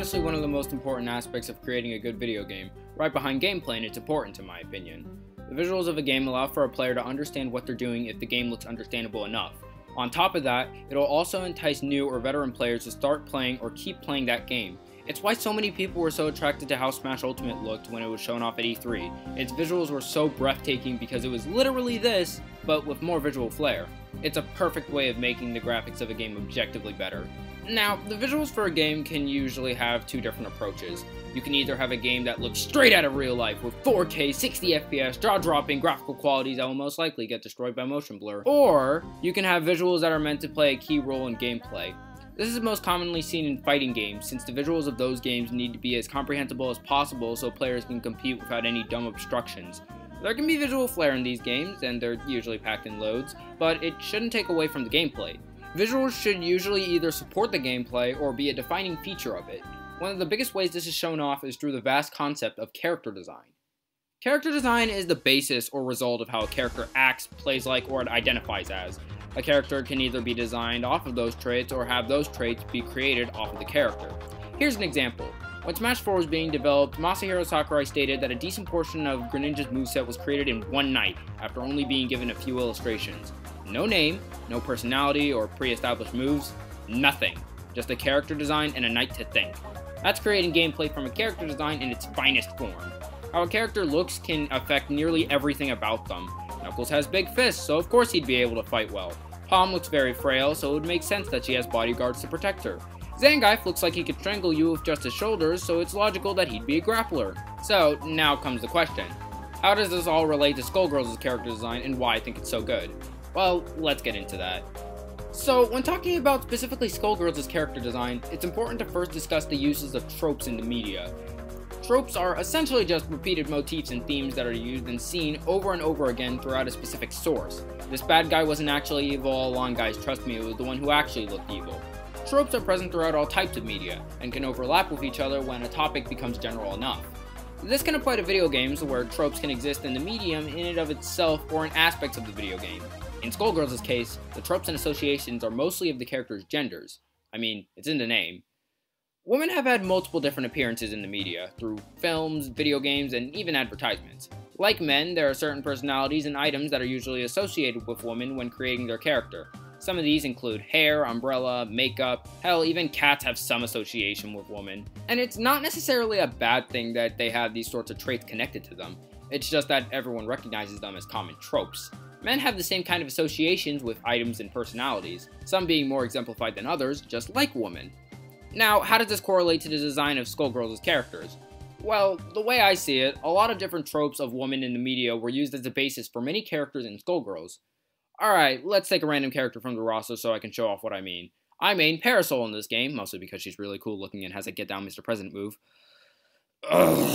honestly one of the most important aspects of creating a good video game, right behind gameplay, and it's important in my opinion. The visuals of a game allow for a player to understand what they're doing if the game looks understandable enough. On top of that, it'll also entice new or veteran players to start playing or keep playing that game. It's why so many people were so attracted to how Smash Ultimate looked when it was shown off at E3. Its visuals were so breathtaking because it was literally this, but with more visual flair. It's a perfect way of making the graphics of a game objectively better. Now, the visuals for a game can usually have two different approaches. You can either have a game that looks straight out of real life with 4K, 60 FPS, jaw-dropping graphical qualities that will most likely get destroyed by motion blur. Or, you can have visuals that are meant to play a key role in gameplay. This is most commonly seen in fighting games, since the visuals of those games need to be as comprehensible as possible so players can compete without any dumb obstructions. There can be visual flair in these games, and they're usually packed in loads, but it shouldn't take away from the gameplay. Visuals should usually either support the gameplay or be a defining feature of it. One of the biggest ways this is shown off is through the vast concept of character design. Character design is the basis or result of how a character acts, plays like, or identifies as. A character can either be designed off of those traits or have those traits be created off of the character. Here's an example. When Smash 4 was being developed, Masahiro Sakurai stated that a decent portion of Greninja's moveset was created in one night, after only being given a few illustrations. No name, no personality or pre-established moves, nothing. Just a character design and a night to think. That's creating gameplay from a character design in its finest form. How a character looks can affect nearly everything about them. Knuckles has big fists, so of course he'd be able to fight well. Palm looks very frail, so it would make sense that she has bodyguards to protect her. Zangief looks like he could strangle you with just his shoulders, so it's logical that he'd be a grappler. So, now comes the question. How does this all relate to Skullgirls' character design and why I think it's so good? Well, let's get into that. So, when talking about specifically Skullgirls' character design, it's important to first discuss the uses of tropes in the media. Tropes are essentially just repeated motifs and themes that are used and seen over and over again throughout a specific source. This bad guy wasn't actually evil all along, guys, trust me, it was the one who actually looked evil. Tropes are present throughout all types of media, and can overlap with each other when a topic becomes general enough. This can apply to video games, where tropes can exist in the medium in and of itself or in aspects of the video game. In Skullgirls' case, the tropes and associations are mostly of the characters' genders. I mean, it's in the name. Women have had multiple different appearances in the media, through films, video games, and even advertisements. Like men, there are certain personalities and items that are usually associated with women when creating their character. Some of these include hair, umbrella, makeup, hell, even cats have some association with women. And it's not necessarily a bad thing that they have these sorts of traits connected to them. It's just that everyone recognizes them as common tropes. Men have the same kind of associations with items and personalities, some being more exemplified than others, just like women. Now, how does this correlate to the design of Skullgirls' characters? Well, the way I see it, a lot of different tropes of women in the media were used as a basis for many characters in Skullgirls. Alright, let's take a random character from the roster so I can show off what I mean. I main Parasol in this game, mostly because she's really cool looking and has a get down Mr. President move.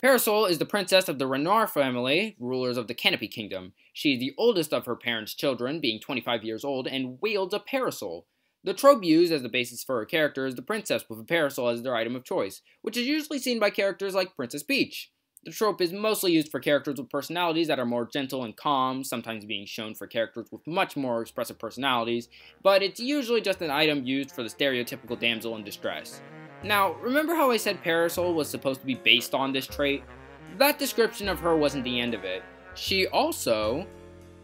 Parasol is the princess of the Renoir family, rulers of the Canopy Kingdom. She is the oldest of her parents' children, being 25 years old, and wields a parasol. The trope used as the basis for her character is the princess with a parasol as their item of choice, which is usually seen by characters like Princess Peach. The trope is mostly used for characters with personalities that are more gentle and calm, sometimes being shown for characters with much more expressive personalities, but it's usually just an item used for the stereotypical damsel in distress. Now, remember how I said Parasol was supposed to be based on this trait? That description of her wasn't the end of it. She also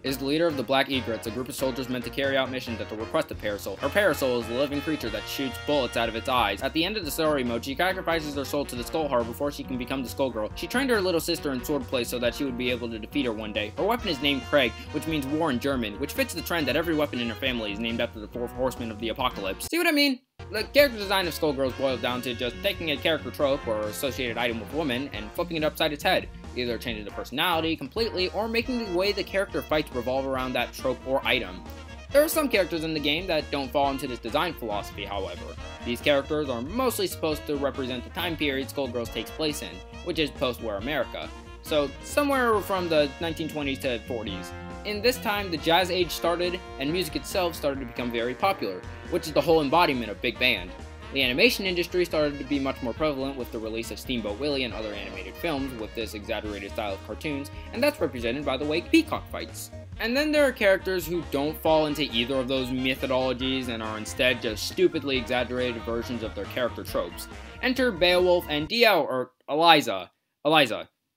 is the leader of the Black Egrets, a group of soldiers meant to carry out missions at the request of Parasol. Her parasol is a living creature that shoots bullets out of its eyes. At the end of the story mode, she sacrifices her soul to the Skull Heart before she can become the Skullgirl. She trained her little sister in swordplay so that she would be able to defeat her one day. Her weapon is named Craig, which means war in German, which fits the trend that every weapon in her family is named after the fourth horseman of the apocalypse. See what I mean? The character design of Skullgirls boils down to just taking a character trope or associated item with woman and flipping it upside its head, either changing the personality completely or making the way the character fights revolve around that trope or item. There are some characters in the game that don't fall into this design philosophy, however. These characters are mostly supposed to represent the time period Skullgirls takes place in, which is post-war America, so somewhere from the 1920s to 40s. In this time, the jazz age started, and music itself started to become very popular, which is the whole embodiment of big band. The animation industry started to be much more prevalent with the release of Steamboat Willie and other animated films with this exaggerated style of cartoons, and that's represented by the way peacock fights. And then there are characters who don't fall into either of those methodologies and are instead just stupidly exaggerated versions of their character tropes. Enter Beowulf and Eliza.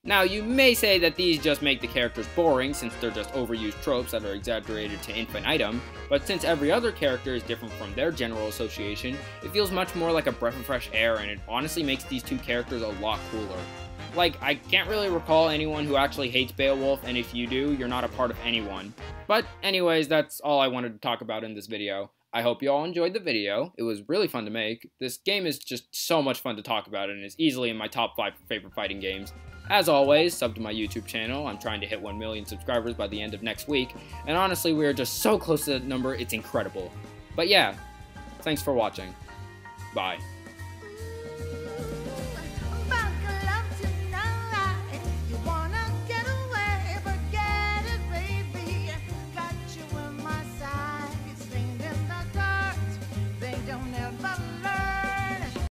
Now, you may say that these just make the characters boring since they're just overused tropes that are exaggerated to infinitum, but since every other character is different from their general association, it feels much more like a breath of fresh air, and it honestly makes these two characters a lot cooler. Like, I can't really recall anyone who actually hates Beowulf, and if you do, you're not a part of anyone. But anyways, that's all I wanted to talk about in this video. I hope you all enjoyed the video. It was really fun to make. This game is just so much fun to talk about and is easily in my top 5 favorite fighting games. As always, sub to my YouTube channel. I'm trying to hit 1 million subscribers by the end of next week, and honestly, we are just so close to that number, it's incredible. But yeah, thanks for watching. Bye.